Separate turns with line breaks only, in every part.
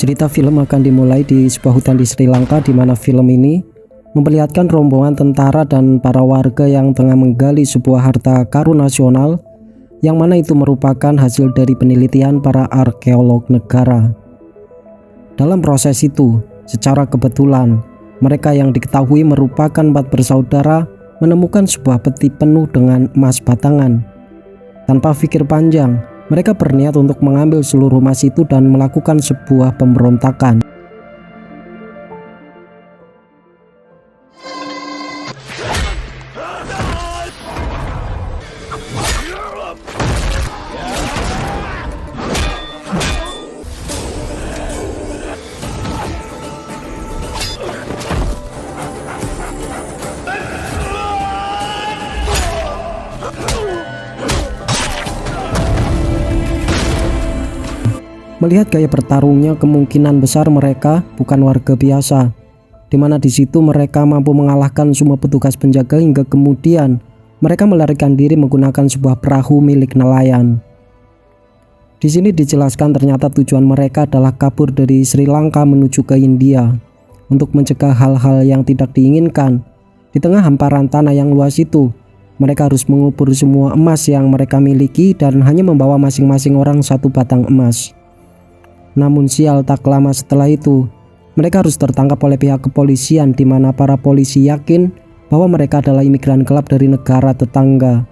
Cerita film akan dimulai di sebuah hutan di Sri Lanka, di mana film ini memperlihatkan rombongan tentara dan para warga yang tengah menggali sebuah harta karun nasional, yang mana itu merupakan hasil dari penelitian para arkeolog negara. Dalam proses itu, secara kebetulan, mereka yang diketahui merupakan 4 bersaudara menemukan sebuah peti penuh dengan emas batangan. Tanpa pikir panjang, mereka berniat untuk mengambil seluruh emas itu dan melakukan sebuah pemberontakan. Melihat gaya bertarungnya, kemungkinan besar mereka bukan warga biasa, di mana di situ mereka mampu mengalahkan semua petugas penjaga hingga kemudian mereka melarikan diri menggunakan sebuah perahu milik nelayan. Di sini dijelaskan ternyata tujuan mereka adalah kabur dari Sri Lanka menuju ke India untuk mencegah hal-hal yang tidak diinginkan. Di tengah hamparan tanah yang luas itu, mereka harus mengubur semua emas yang mereka miliki dan hanya membawa masing-masing orang 1 batang emas. Namun sial, tak lama setelah itu, mereka harus tertangkap oleh pihak kepolisian, di mana para polisi yakin bahwa mereka adalah imigran gelap dari negara tetangga.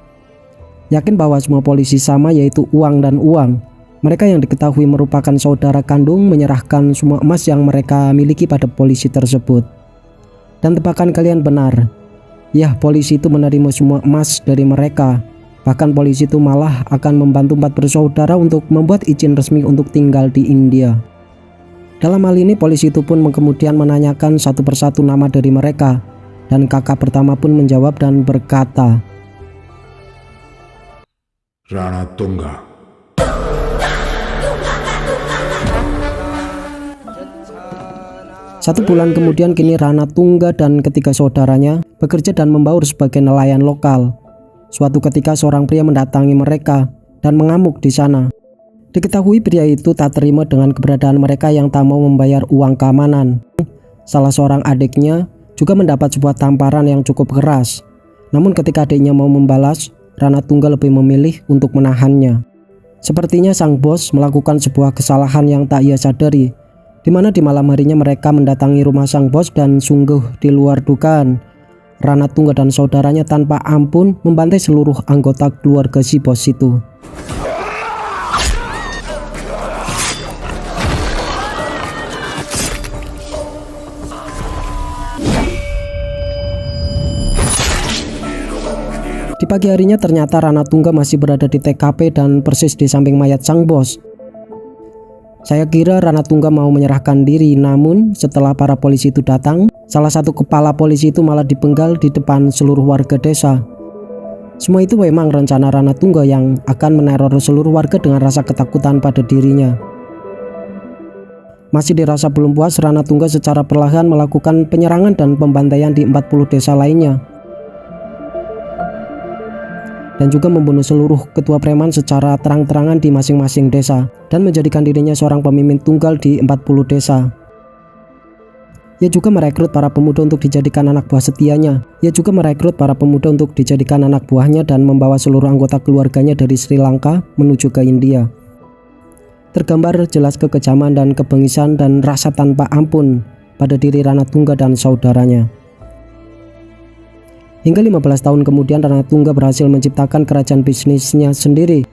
Yakin bahwa semua polisi sama, yaitu uang dan uang. Mereka yang diketahui merupakan saudara kandung menyerahkan semua emas yang mereka miliki pada polisi tersebut. Dan tebakan kalian benar, ya, polisi itu menerima semua emas dari mereka. Bahkan polisi itu malah akan membantu 4 bersaudara untuk membuat izin resmi untuk tinggal di India. Dalam hal ini polisi itu pun kemudian menanyakan satu persatu nama dari mereka, dan kakak pertama pun menjawab dan berkata,
Rana Tunga.
1 bulan kemudian kini Rana Tunga dan ketiga saudaranya bekerja dan membaur sebagai nelayan lokal. Suatu ketika seorang pria mendatangi mereka dan mengamuk di sana. Diketahui pria itu tak terima dengan keberadaan mereka yang tak mau membayar uang keamanan. Salah seorang adiknya juga mendapat sebuah tamparan yang cukup keras. Namun ketika adiknya mau membalas, Rana Tunga lebih memilih untuk menahannya. Sepertinya sang bos melakukan sebuah kesalahan yang tak ia sadari, di mana di malam harinya mereka mendatangi rumah sang bos dan sungguh di luar dugaan, Rana Tunga dan saudaranya tanpa ampun membantai seluruh anggota keluarga si bos itu. Di pagi harinya ternyata Rana Tunga masih berada di TKP dan persis di samping mayat sang bos. Saya kira Rana Tunga mau menyerahkan diri, namun setelah para polisi itu datang, salah satu kepala polisi itu malah dipenggal di depan seluruh warga desa. Semua itu memang rencana Rana Tunga yang akan meneror seluruh warga dengan rasa ketakutan pada dirinya. Masih dirasa belum puas, Rana Tunga secara perlahan melakukan penyerangan dan pembantaian di 40 desa lainnya, dan juga membunuh seluruh ketua preman secara terang-terangan di masing-masing desa, dan menjadikan dirinya seorang pemimpin tunggal di 40 desa. Ia juga merekrut para pemuda untuk dijadikan anak buah setianya. Ia juga merekrut para pemuda untuk dijadikan anak buahnya dan membawa seluruh anggota keluarganya dari Sri Lanka menuju ke India. Tergambar jelas kekejaman dan kebengisan dan rasa tanpa ampun pada diri Rana Tunga dan saudaranya. Hingga 15 tahun kemudian Rana Tunga berhasil menciptakan kerajaan bisnisnya sendiri.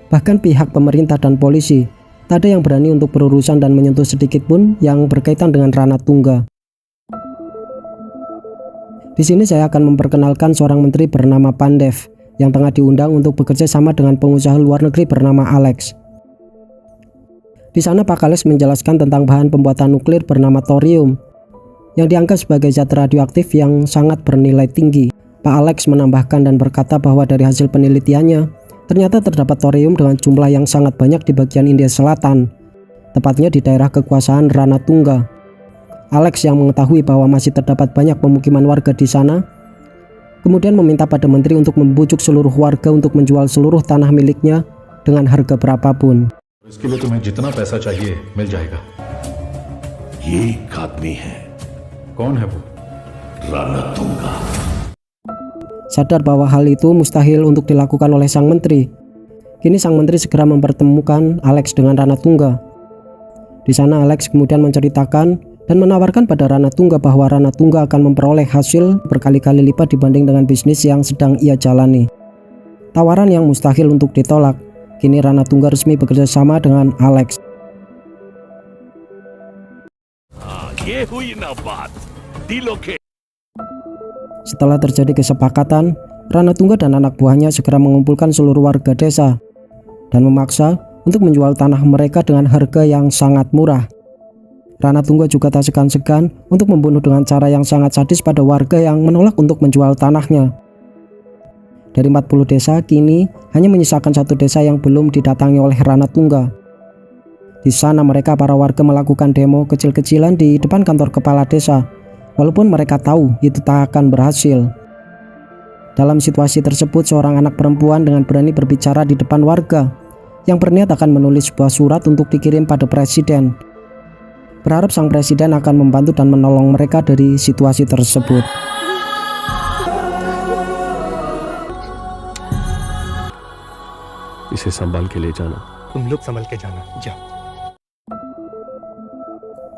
Bahkan pihak pemerintah dan polisi tak ada yang berani untuk berurusan dan menyentuh sedikit pun yang berkaitan dengan Rana Tunga. Di sini saya akan memperkenalkan seorang menteri bernama Pandev yang tengah diundang untuk bekerja sama dengan pengusaha luar negeri bernama Alex. Di sana Pak Alex menjelaskan tentang bahan pembuatan nuklir bernama thorium yang dianggap sebagai zat radioaktif yang sangat bernilai tinggi. Pak Alex menambahkan dan berkata bahwa dari hasil penelitiannya, ternyata terdapat thorium dengan jumlah yang sangat banyak di bagian India Selatan, tepatnya di daerah kekuasaan Rana Tunga. Alex yang mengetahui bahwa masih terdapat banyak pemukiman warga di sana, kemudian meminta pada menteri untuk membujuk seluruh warga untuk menjual seluruh tanah miliknya dengan harga berapapun.
इसके लिए तुम्हें जितना पैसा चाहिए मिल जाएगा.
ये एक आदमी है।
कौन है वो?
Ranatunga.
Sadar bahwa hal itu mustahil untuk dilakukan oleh sang menteri. Kini sang menteri segera mempertemukan Alex dengan Ranatungga. Di sana Alex kemudian menceritakan dan menawarkan pada Ranatungga bahwa Ranatungga akan memperoleh hasil berkali-kali lipat dibanding dengan bisnis yang sedang ia jalani. Tawaran yang mustahil untuk ditolak. Kini Ranatungga resmi bekerja sama dengan Alex.
ये हुई ना बात दिलों के।
Setelah terjadi kesepakatan, Ranatungga dan anak buahnya segera mengumpulkan seluruh warga desa dan memaksa untuk menjual tanah mereka dengan harga yang sangat murah. Ranatungga juga tak segan-segan untuk membunuh dengan cara yang sangat sadis pada warga yang menolak untuk menjual tanahnya. Dari 40 desa, kini hanya menyisakan satu desa yang belum didatangi oleh Ranatungga. Di sana mereka para warga melakukan demo kecil-kecilan di depan kantor kepala desa. Walaupun mereka tahu itu tak akan berhasil. Dalam situasi tersebut, seorang anak perempuan dengan berani berbicara di depan warga yang berniat akan menulis sebuah surat untuk dikirim pada presiden. Berharap sang presiden akan membantu dan menolong mereka dari situasi tersebut.
इसे संभाल के ले जाना।
तुम लोग संभल के जाना, जाओ।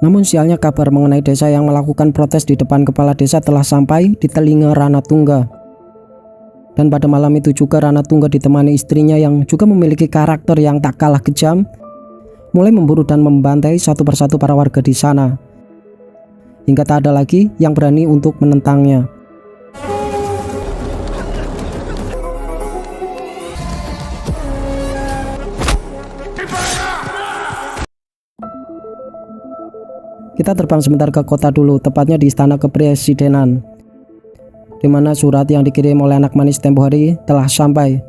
Namun sialnya kabar mengenai desa yang melakukan protes di depan kepala desa telah sampai di telinga Ranatungga. Dan pada malam itu juga Ranatungga ditemani istrinya yang juga memiliki karakter yang tak kalah kejam, mulai memburu dan membantai satu persatu para warga di sana. Hingga tak ada lagi yang berani untuk menentangnya. Kita terbang sebentar ke kota dulu, tepatnya di istana kepresidenan, di mana surat yang dikirim oleh anak manis tempo hari telah sampai.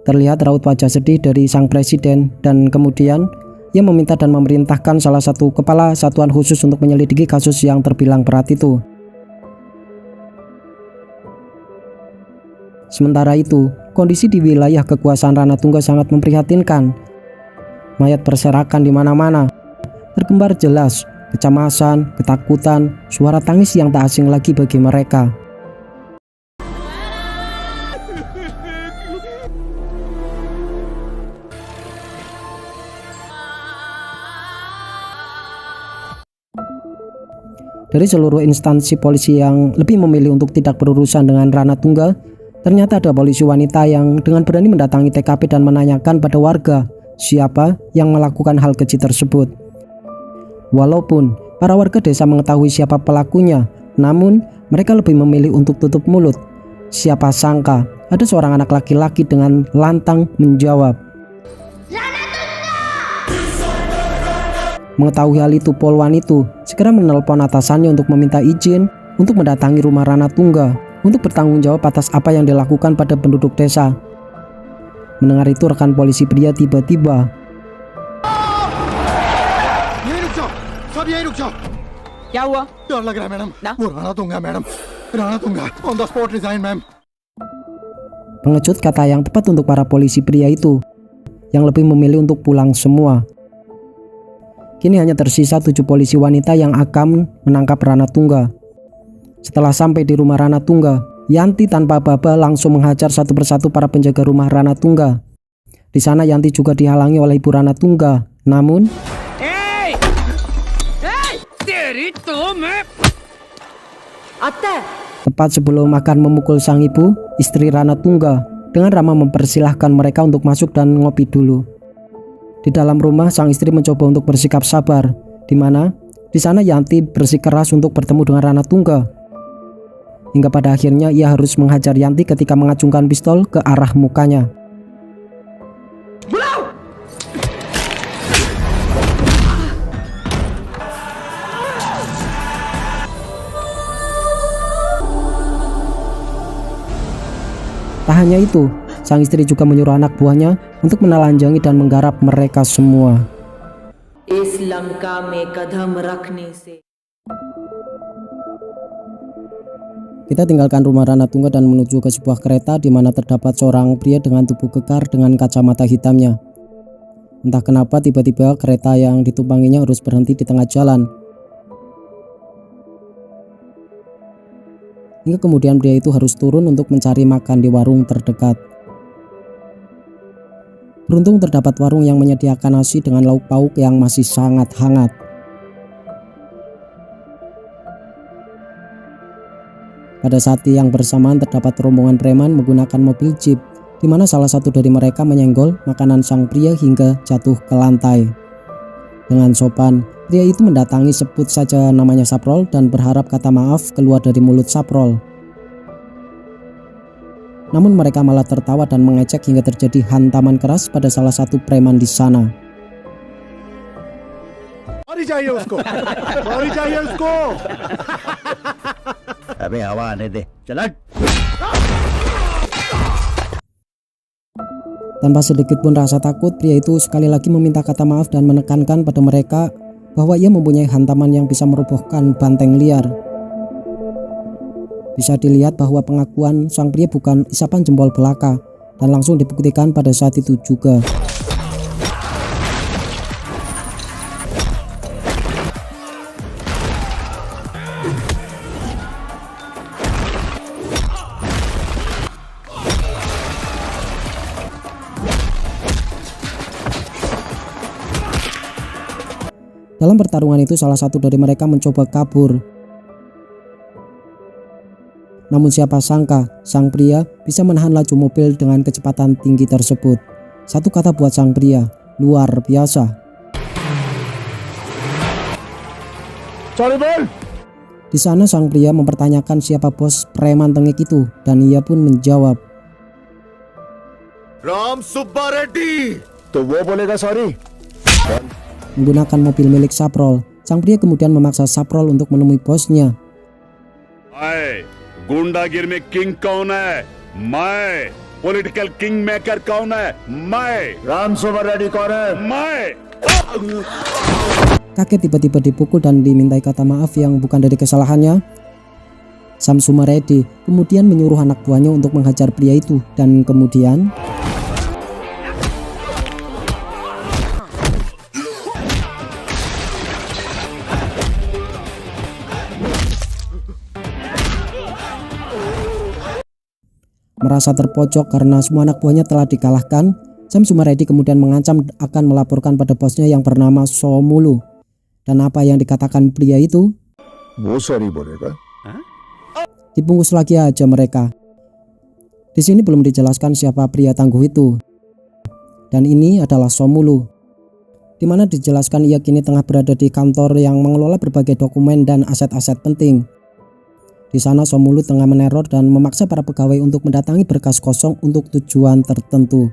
Terlihat raut wajah sedih dari sang presiden dan kemudian ia meminta dan memerintahkan salah satu kepala satuan khusus untuk menyelidiki kasus yang terbilang berat itu. Sementara itu, kondisi di wilayah kekuasaan Ranatungga sangat memprihatinkan. Mayat berserakan di mana-mana, tergambar jelas kecemasan, ketakutan, suara tangis yang tak asing lagi bagi mereka. Dari seluruh instansi polisi yang lebih memilih untuk tidak berurusan dengan Ranatungga, ternyata ada polisi wanita yang dengan berani mendatangi TKP dan menanyakan pada warga siapa yang melakukan hal keji tersebut. Walaupun para warga desa mengetahui siapa pelakunya, namun mereka lebih memilih untuk tutup mulut. Siapa sangka ada seorang anak laki-laki dengan lantang menjawab. Mengetahui hal itu, polwan itu segera menelpon atasannya untuk meminta izin untuk mendatangi rumah Ranatungga untuk bertanggung jawab atas apa yang dilakukan pada penduduk desa. Mendengar itu, rekan polisi pria tiba-tiba
क्या हुआ?
डर लग रहा है madam.
ना?
वो Ranatunga madam, Ranatunga on the spot resign ma'am.
pengecut kata yang tepat untuk para polisi pria itu yang lebih memilih untuk pulang semua. Kini hanya tersisa 7 polisi wanita yang akan menangkap Ranatungga. Setelah sampai di rumah Ranatungga, Yanti tanpa baba langsung menghajar satu persatu para penjaga rumah Ranatungga. Di sana Yanti juga dihalangi oleh ibu Ranatungga. Namun tepat sebelum akan memukul sang ibu, istri Ranatungga dengan ramah mempersilahkan mereka untuk masuk dan ngopi dulu. Di dalam rumah, sang istri mencoba untuk bersikap sabar, di mana di sana Yanti bersikeras untuk bertemu dengan Ranatungga. Hingga pada akhirnya ia harus menghajar Yanti ketika mengacungkan pistol ke arah mukanya. Tak hanya itu, sang istri juga menyuruh anak buahnya untuk menelanjangi dan menggarap mereka semua.
इस लंका में कदम रखने से
Kita tinggalkan rumah Ranatungga dan menuju ke sebuah kereta di mana terdapat seorang pria dengan tubuh kekar dengan kacamata hitamnya. Entah kenapa tiba-tiba kereta yang ditumpanginya harus berhenti di tengah jalan. hingga kemudian pria itu harus turun untuk mencari makan di warung terdekat. Beruntung terdapat warung yang menyediakan nasi dengan lauk pauk yang masih sangat hangat. Pada saat yang bersamaan terdapat rombongan preman menggunakan mobil jeep, di mana salah satu dari mereka menyenggol makanan sang pria hingga jatuh ke lantai. Dengan sopan, pria itu mendatangi sebut saja namanya Saprol dan berharap kata maaf keluar dari mulut Saprol. Namun mereka malah tertawa dan mengejek hingga terjadi hantaman keras pada salah satu preman di sana.
Sorry चाहिए उसको सॉरी चाहिए उसको
अबे हवा आने दे चल हट।
Tanpa sedikit pun rasa takut, pria itu sekali lagi meminta kata maaf dan menekankan pada mereka bahwa ia mempunyai hantaman yang bisa merobohkan banteng liar. Bisa dilihat bahwa pengakuan sang pria bukan isapan jempol belaka dan langsung dibuktikan pada saat itu juga. Dalam pertarungan itu salah satu dari mereka mencoba kabur. Namun siapa sangka sang pria bisa menahan laju mobil dengan kecepatan tinggi tersebut. Satu kata buat sang pria, luar biasa.
Sorry बोल
Di sana sang pria mempertanyakan siapa bos preman tengik itu dan ia pun menjawab,
Ram Subba Reddy
तो वो बोलेगा sorry
menggunakan mobil milik Saprol. Sang pria kemudian memaksa Saprol untuk menemui bosnya.
आए गुंडागिर में किंग कौन है? मैं। पॉलिटिकल किंग मेकर कौन है? मैं।
राम सुब्बा रेड्डी कौन है
मैं।
Kakek tiba-tiba dipukul dan dimintai kata maaf yang bukan dari kesalahannya. Sam Sumaredi kemudian menyuruh anak buahnya untuk menghajar pria itu dan kemudian merasa terpojok karena semua anak buahnya telah dikalahkan. Sam Sumaredi kemudian mengancam akan melaporkan pada bosnya yang bernama Somulu. Dan apa yang dikatakan pria itu?
वो सॉरी बोलेगा
Dibungkus lagi aja mereka. Di sini belum dijelaskan siapa pria tangguh itu. Dan ini adalah Somulu, di mana dijelaskan ia kini tengah berada di kantor yang mengelola berbagai dokumen dan aset-aset penting. Di sana Somulu tengah meneror dan memaksa para pegawai untuk mendatangi berkas kosong untuk tujuan tertentu.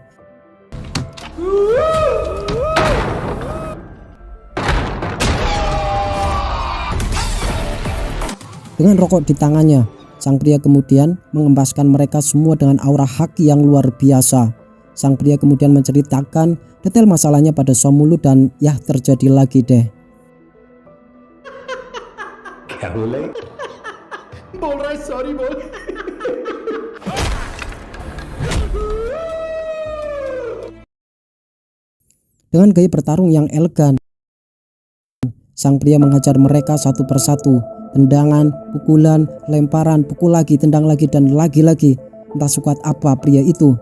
Dengan rokok di tangannya, sang pria kemudian mengembaskan mereka semua dengan aura haki yang luar biasa. Sang pria kemudian menceritakan detail masalahnya pada Somulu dan ya terjadi lagi deh.
क्या बोले बोल रहा है सॉरी बोल
Dengan gaya bertarung yang elegan, sang pria menghajar mereka satu persatu. Tendangan, pukulan, lemparan, pukul lagi, tendang lagi, dan lagi-lagi. Entah sekuat apa pria itu.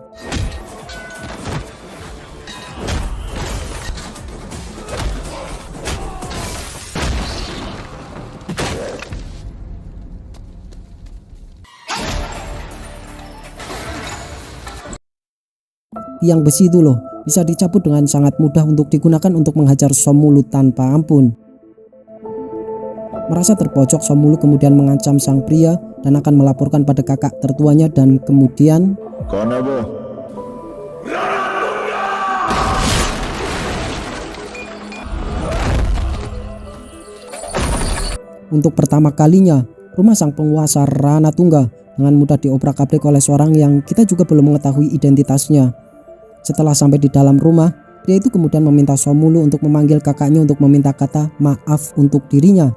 Tiang besi itu loh, bisa dicabut dengan sangat mudah untuk digunakan untuk menghajar Somulu tanpa ampun. Merasa terpojok, Somulu kemudian mengancam sang pria dan akan melaporkan pada kakak tertuanya dan kemudian
कौन है वो
untuk pertama kalinya rumah sang penguasa Ranatungga dengan mudah diobrak-abrik oleh seorang yang kita juga belum mengetahui identitasnya. Setelah sampai di dalam rumah, pria itu kemudian meminta Somulu untuk memanggil kakaknya untuk meminta kata maaf untuk dirinya.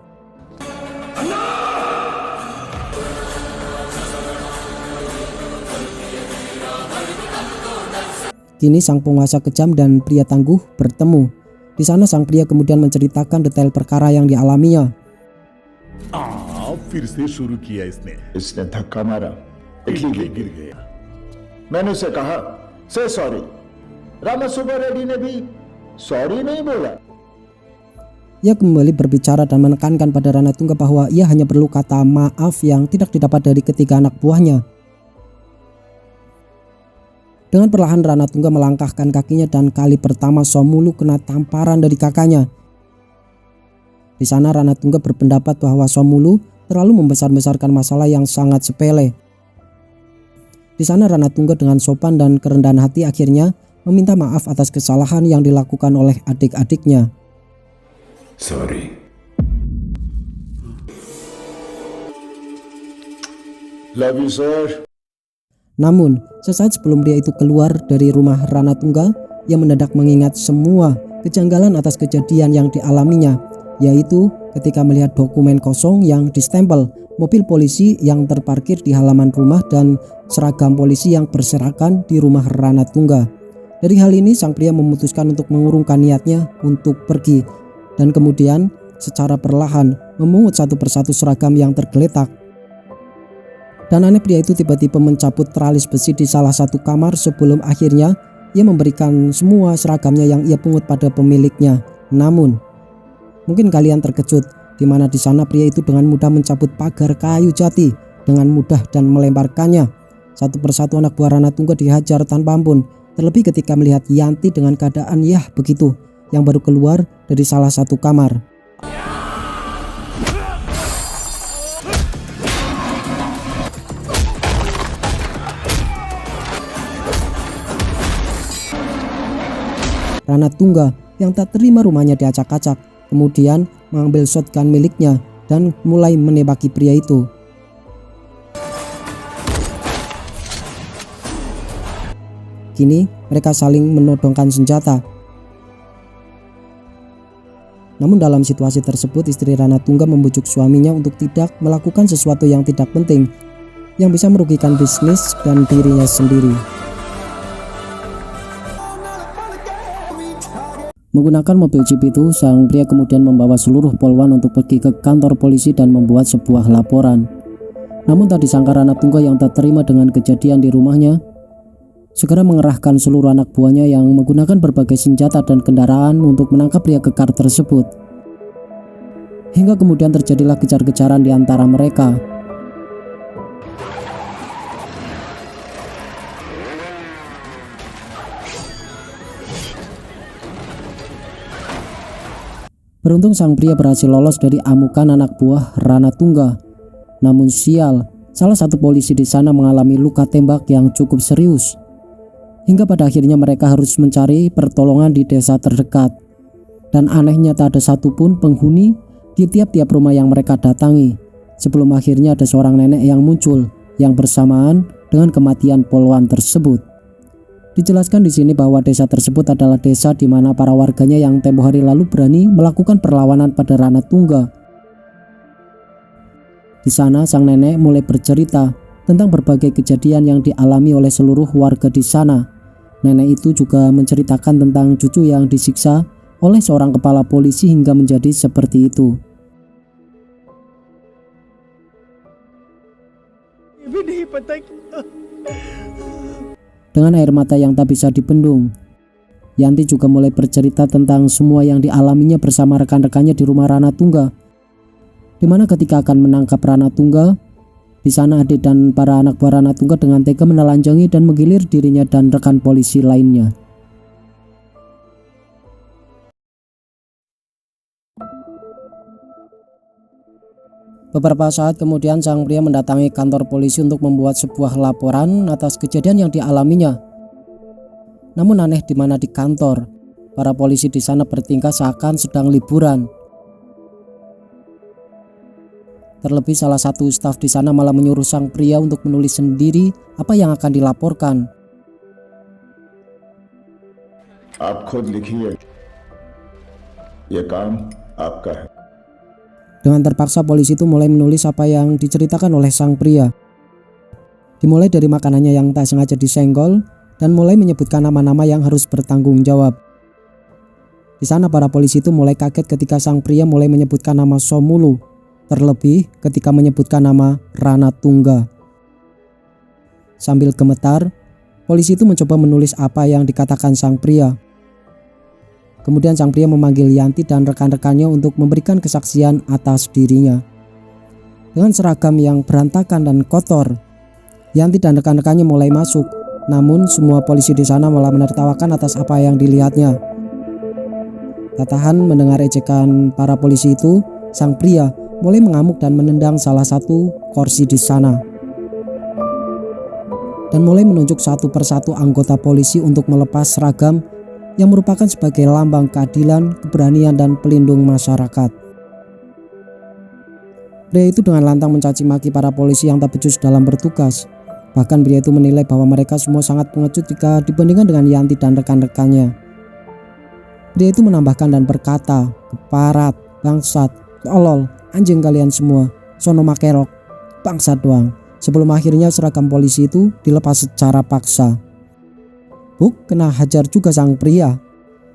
Kini sang penguasa kejam dan pria tangguh bertemu. Di sana sang pria kemudian menceritakan detail perkara yang dialaminya.
अब फिर से शुरू किया इसने।
इसने धक्का मारा, इडली
गिर गया।
मैंने उसे कहा से सॉरी। रामा सुब्बा रेड्डी ने भी सॉरी नहीं बोला।
Ia kembali berbicara dan menekankan pada Ranatungga bahwa ia hanya perlu kata maaf yang tidak didapat dari ketiga anak buahnya. Dengan perlahan Ranatungga melangkahkan kakinya dan kali pertama Somulu kena tamparan dari kakaknya. Di sana Ranatungga berpendapat bahwa Somulu terlalu membesar-besarkan masalah yang sangat sepele. Di sana Ranatungga dengan sopan dan kerendahan hati akhirnya meminta maaf atas kesalahan yang dilakukan oleh adik-adiknya.
Sorry.
Love you sir.
Namun, sesaat sebelum dia itu keluar dari rumah Ranatungga, ia mendadak mengingat semua kejanggalan atas kejadian yang dialaminya, yaitu ketika melihat dokumen kosong yang distempel, mobil polisi yang terparkir di halaman rumah, dan seragam polisi yang berserakan di rumah Ranatungga. Dari hal ini, sang pria memutuskan untuk mengurungkan niatnya untuk pergi, dan kemudian secara perlahan memungut satu persatu seragam yang tergeletak. Dan aneh, pria itu tiba-tiba mencabut teralis besi di salah satu kamar sebelum akhirnya ia memberikan semua seragamnya yang ia pungut pada pemiliknya. Namun, mungkin kalian terkejut di mana di sana pria itu dengan mudah mencabut pagar kayu jati dengan mudah dan melemparkannya. Satu persatu anak buah Ranatungga dihajar tanpa ampun, terlebih ketika melihat Yanti dengan keadaan begitu yang baru keluar dari salah satu kamar. Ranatungga yang tak terima rumahnya diacak-acak, kemudian mengambil shotgun miliknya dan mulai menembaki pria itu. Kini mereka saling menodongkan senjata. Namun dalam situasi tersebut, istri Ranatungga membujuk suaminya untuk tidak melakukan sesuatu yang tidak penting yang bisa merugikan bisnis dan dirinya sendiri. Menggunakan mobil jeep itu, sang pria kemudian membawa seluruh polwan untuk pergi ke kantor polisi dan membuat sebuah laporan. Namun tak disangka Ranatungga yang tak terima dengan kejadian di rumahnya segera mengerahkan seluruh anak buahnya yang menggunakan berbagai senjata dan kendaraan untuk menangkap pria kekar tersebut. Hingga kemudian terjadilah kejar-kejaran di antara mereka. Beruntung sang pria berhasil lolos dari amukan anak buah Ranatungga. Namun sial, salah satu polisi di sana mengalami luka tembak yang cukup serius. Hingga pada akhirnya mereka harus mencari pertolongan di desa terdekat. Dan anehnya tak ada satupun penghuni di tiap-tiap rumah yang mereka datangi. Sebelum akhirnya ada seorang nenek yang muncul yang bersamaan dengan kematian polwan tersebut. Dijelaskan di sini bahwa desa tersebut adalah desa di mana para warganya yang tempo hari lalu berani melakukan perlawanan pada Ranatungga. Di sana sang nenek mulai bercerita tentang berbagai kejadian yang dialami oleh seluruh warga di sana. Nenek itu juga menceritakan tentang cucu yang disiksa oleh seorang kepala polisi hingga menjadi seperti itu. Dengan air mata yang tak bisa dibendung, Yanti juga mulai bercerita tentang semua yang dialaminya bersama rekan-rekannya di rumah Ranatungga. Di mana ketika akan menangkap Ranatungga, di sana adik dan para anak buah Ranatungga dengan tega menelanjangi dan menggilir dirinya dan rekan polisi lainnya. Beberapa saat kemudian sang pria mendatangi kantor polisi untuk membuat sebuah laporan atas kejadian yang dialaminya. Namun aneh di mana di kantor, para polisi di sana bertingkah seakan sedang liburan. Terlebih salah satu staf di sana malah menyuruh sang pria untuk menulis sendiri apa yang akan dilaporkan.
आप खुद लिखिए, ये काम आपका है.
Dengan terpaksa polisi itu mulai menulis apa yang diceritakan oleh sang pria. Dimulai dari makanannya yang tak sengaja disenggol dan mulai menyebutkan nama-nama yang harus bertanggung jawab. Di sana para polisi itu mulai kaget ketika sang pria mulai menyebutkan nama Somulu. terlebih ketika menyebutkan nama Ranatungga. Sambil gemetar, polisi itu mencoba menulis apa yang dikatakan sang pria. Kemudian sang pria memanggil Yanti dan rekan-rekannya untuk memberikan kesaksian atas dirinya. Dengan seragam yang berantakan dan kotor, Yanti dan rekan-rekannya mulai masuk. Namun semua polisi di sana malah menertawakan atas apa yang dilihatnya. Tak tahan mendengar ejekan para polisi itu, sang pria mulai mengamuk dan menendang salah satu kursi di sana. Dan mulai menunjuk satu persatu anggota polisi untuk melepas seragam yang merupakan sebagai lambang keadilan, keberanian, dan pelindung masyarakat. Pria itu dengan lantang mencaci maki para polisi yang tak becus dalam bertugas. Bahkan pria itu menilai bahwa mereka semua sangat pengecut jika dibandingkan dengan Yanti dan rekan-rekannya. Pria itu menambahkan dan berkata, "Keparat, bangsat, tolol, anjing kalian semua, sono makerok, bangsat doang." Sebelum akhirnya seragam polisi itu dilepas secara paksa. Buk kena hajar juga sang pria.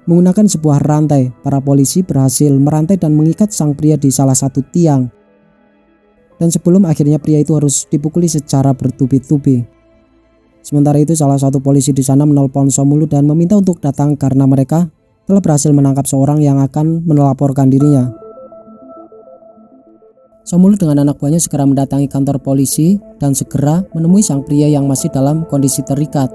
Menggunakan sebuah rantai, para polisi berhasil merantai dan mengikat sang pria di salah satu tiang. Dan sebelum akhirnya pria itu harus dipukuli secara bertubi-tubi. Sementara itu salah satu polisi di sana menelpon Somulu dan meminta untuk datang karena mereka telah berhasil menangkap seorang yang akan melaporkan dirinya. Somulu dengan anak buahnya segera mendatangi kantor polisi dan segera menemui sang pria yang masih dalam kondisi terikat.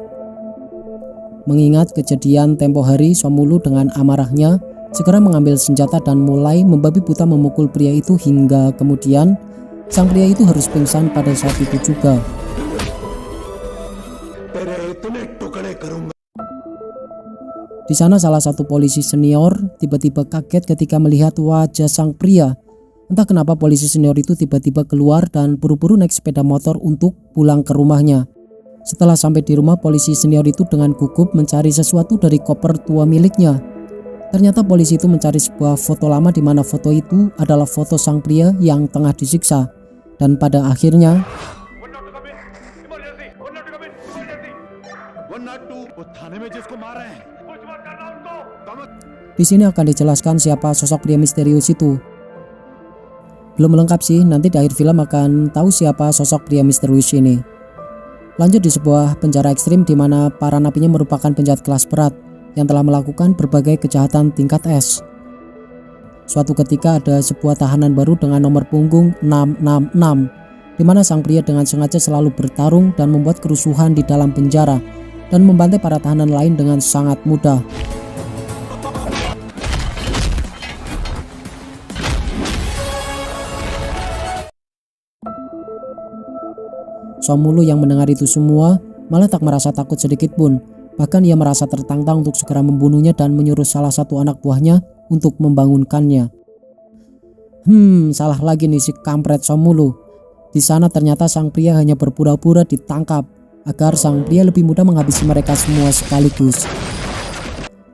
Mengingat kejadian tempo hari, Somulu dengan amarahnya segera mengambil senjata dan mulai membabi buta memukul pria itu hingga kemudian sang pria itu harus pingsan pada saat itu juga. Di sana salah satu polisi senior tiba-tiba kaget ketika melihat wajah sang pria. Entah kenapa polisi senior itu tiba-tiba keluar dan buru-buru naik sepeda motor untuk pulang ke rumahnya. Setelah sampai di rumah, polisi senior itu dengan gugup mencari sesuatu dari koper tua miliknya. Ternyata polisi itu mencari sebuah foto lama di mana foto itu adalah foto sang pria yang tengah disiksa. Dan pada akhirnya di sini akan dijelaskan siapa sosok pria misterius itu. Belum lengkap sih, nanti di akhir film akan tahu siapa sosok pria misterius ini. Lanjut di sebuah penjara ekstrim di mana para napinya merupakan penjahat kelas berat yang telah melakukan berbagai kejahatan tingkat S. Suatu ketika ada sebuah tahanan baru dengan nomor punggung 666, di mana sang pria dengan sengaja selalu bertarung dan membuat kerusuhan di dalam penjara dan membantai para tahanan lain dengan sangat mudah. Somulu yang mendengar itu semua malah tak merasa takut sedikit pun. Bahkan ia merasa tertantang untuk segera membunuhnya dan menyuruh salah satu anak buahnya untuk membangunkannya. Salah lagi nih si kampret Somulu. Di sana ternyata sang pria hanya berpura-pura ditangkap agar sang pria lebih mudah menghabisi mereka semua sekaligus.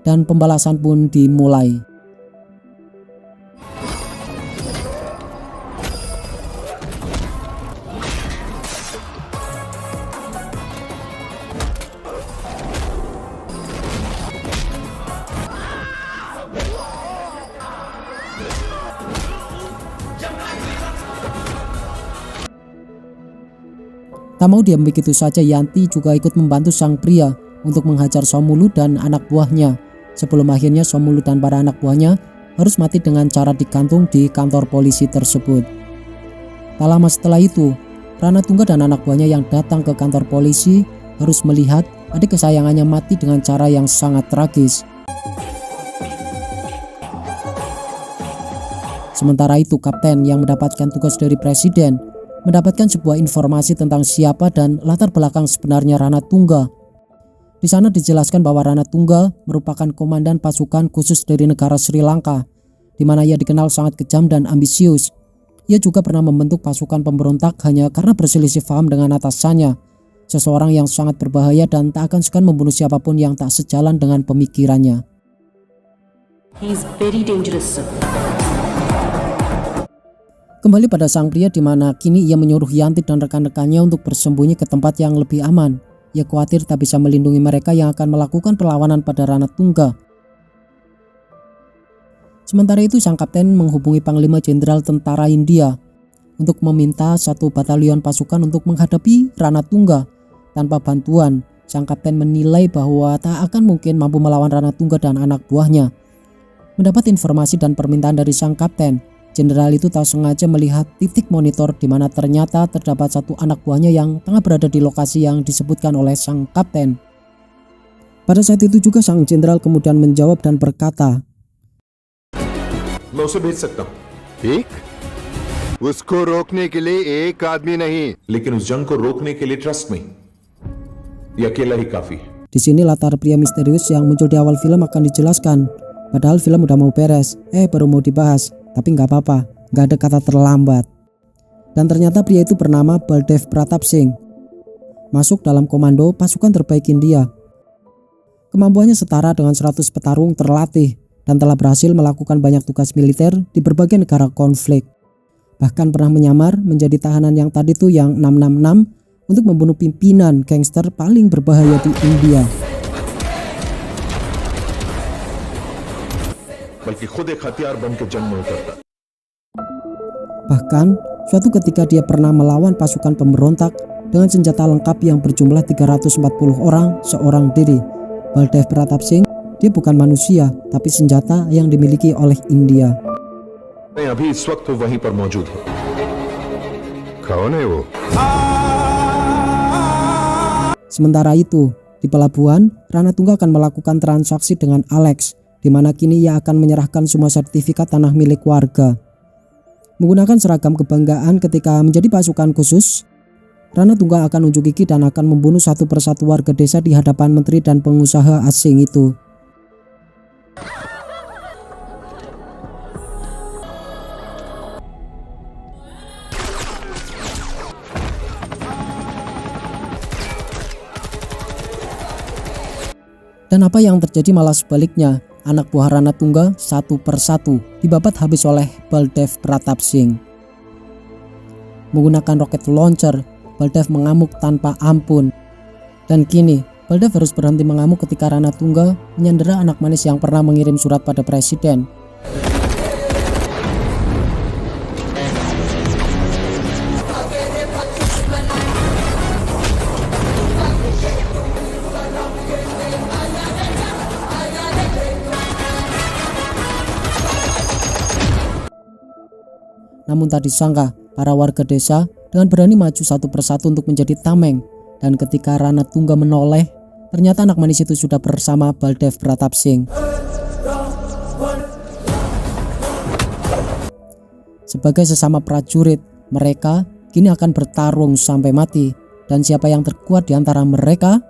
Dan pembalasan pun dimulai. Tak mau diam begitu saja, Yanti juga ikut membantu sang pria untuk menghajar Somulu dan anak buahnya. Sebelum akhirnya Somulu dan para anak buahnya harus mati dengan cara digantung di kantor polisi tersebut. Tak lama setelah itu, Ranatungga dan anak buahnya yang datang ke kantor polisi harus melihat adik kesayangannya mati dengan cara yang sangat tragis. Sementara itu, kapten yang mendapatkan tugas dari presiden mendapatkan sebuah informasi tentang siapa dan latar belakang sebenarnya Ranatungga. Di sana dijelaskan bahwa Ranatungga merupakan komandan pasukan khusus dari negara Sri Lanka, di mana ia dikenal sangat kejam dan ambisius. Ia juga pernah membentuk pasukan pemberontak hanya karena berselisih paham dengan atasannya, seseorang yang sangat berbahaya dan tak akan segan membunuh siapapun yang tak sejalan dengan pemikirannya.
He's very dangerous, sir.
Kembali pada sang pria di mana kini ia menyuruh Yanti dan rekan-rekannya untuk bersembunyi ke tempat yang lebih aman. Ia khawatir tak bisa melindungi mereka yang akan melakukan perlawanan pada Ranatungga. Sementara itu sang kapten menghubungi Panglima Jenderal Tentara India untuk meminta satu batalion pasukan untuk menghadapi Ranatungga. Tanpa bantuan, sang kapten menilai bahwa tak akan mungkin mampu melawan Ranatungga dan anak buahnya. Mendapat informasi dan permintaan dari sang kapten, jenderal itu tak sengaja melihat titik monitor di mana ternyata terdapat satu anak buahnya yang tengah berada di lokasi yang disebutkan oleh sang kapten. Pada saat itu juga sang jenderal kemudian menjawab dan berkata,
मैं उसे भेज सकता हूँ,
ठीक उसको रोकने के लिए एक आदमी नहीं
लेकिन उस जंग को रोकने के लिए ट्रस्ट में ये अकेला ही काफी है.
di sini latar pria misterius yang muncul di awal film akan dijelaskan. Padahal film udah mau beres, baru mau dibahas. Tapi nggak apa-apa, nggak ada kata terlambat. Dan ternyata pria itu bernama Baldev Pratap Singh. Masuk dalam komando pasukan terbaik India. Kemampuannya setara dengan 100 petarung terlatih dan telah berhasil melakukan banyak tugas militer di berbagai negara konflik. Bahkan pernah menyamar menjadi tahanan yang tadi tuh yang 666 untuk membunuh pimpinan gangster paling berbahaya di India.
बल्कि खुद एक हथियार बन के जंग में उतरता.
Bahkan suatu ketika dia pernah melawan pasukan pemberontak dengan senjata lengkap yang berjumlah 340 orang seorang diri. Baldev Pratap Singh, dia bukan manusia tapi senjata yang dimiliki oleh India.
मैं अभी इस वक्त वहीं पर मौजूद हूँ.
कौन है वो
Sementara itu, di pelabuhan, Ranatungga akan melakukan transaksi dengan Alex, di mana kini ia akan menyerahkan semua sertifikat tanah milik warga. Menggunakan seragam kebanggaan ketika menjadi pasukan khusus, Ranatungga akan unjuk gigi dan akan membunuh satu persatu warga desa di hadapan menteri dan pengusaha asing itu. Dan apa yang terjadi malah sebaliknya, anak buah Ranatungga satu persatu dibabat habis oleh Baldev Pratap Singh. Menggunakan roket launcher, Baldev mengamuk tanpa ampun. Dan kini, Baldev harus berhenti mengamuk ketika Ranatungga menyandera anak manis yang pernah mengirim surat pada presiden. Namun tak disangka, para warga desa dengan berani maju satu persatu untuk menjadi tameng. Dan ketika Ranatungga menoleh, ternyata anak manis itu sudah bersama Baldev Pratap Singh. Sebagai sesama prajurit, mereka kini akan bertarung sampai mati. Dan siapa yang terkuat di antara mereka?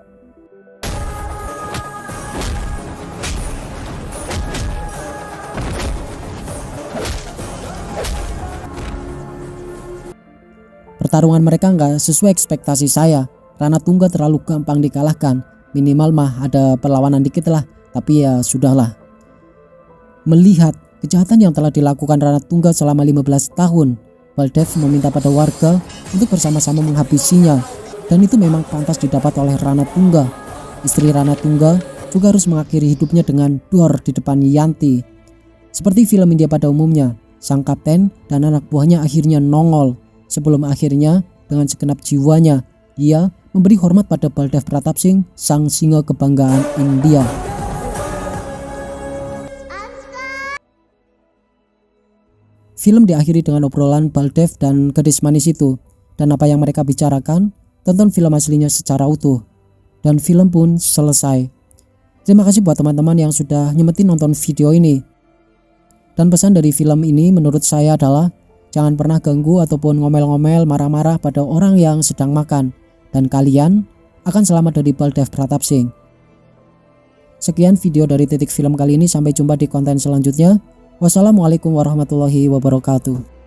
Pertarungan mereka nggak sesuai ekspektasi saya. Ranatungga terlalu gampang dikalahkan. Minimal mah ada perlawanan dikit lah. Tapi ya sudahlah. Melihat kejahatan yang telah dilakukan Ranatungga selama 15 tahun, Baldev meminta pada warga untuk bersama-sama menghabisinya. Dan itu memang pantas didapat oleh Ranatungga. Istri Ranatungga juga harus mengakhiri hidupnya dengan dor di depan Yanti. Seperti film India pada umumnya, sang kapten dan anak buahnya akhirnya nongol. Sebelum akhirnya dengan segenap jiwanya ia memberi hormat pada Baldev Pratap Singh, sang singa kebanggaan India. Film diakhiri dengan obrolan Baldev dan gadis manis itu, dan apa yang mereka bicarakan, tonton film aslinya secara utuh. Dan film pun selesai. Terima kasih buat teman-teman yang sudah nyemetin nonton video ini. Dan pesan dari film ini menurut saya adalah jangan pernah ganggu ataupun ngomel-ngomel marah-marah pada orang yang sedang makan. Dan kalian akan selamat dari Baldev Pratap Singh. Sekian video dari Titik Film kali ini. Sampai jumpa di konten selanjutnya. Wassalamualaikum warahmatullahi wabarakatuh.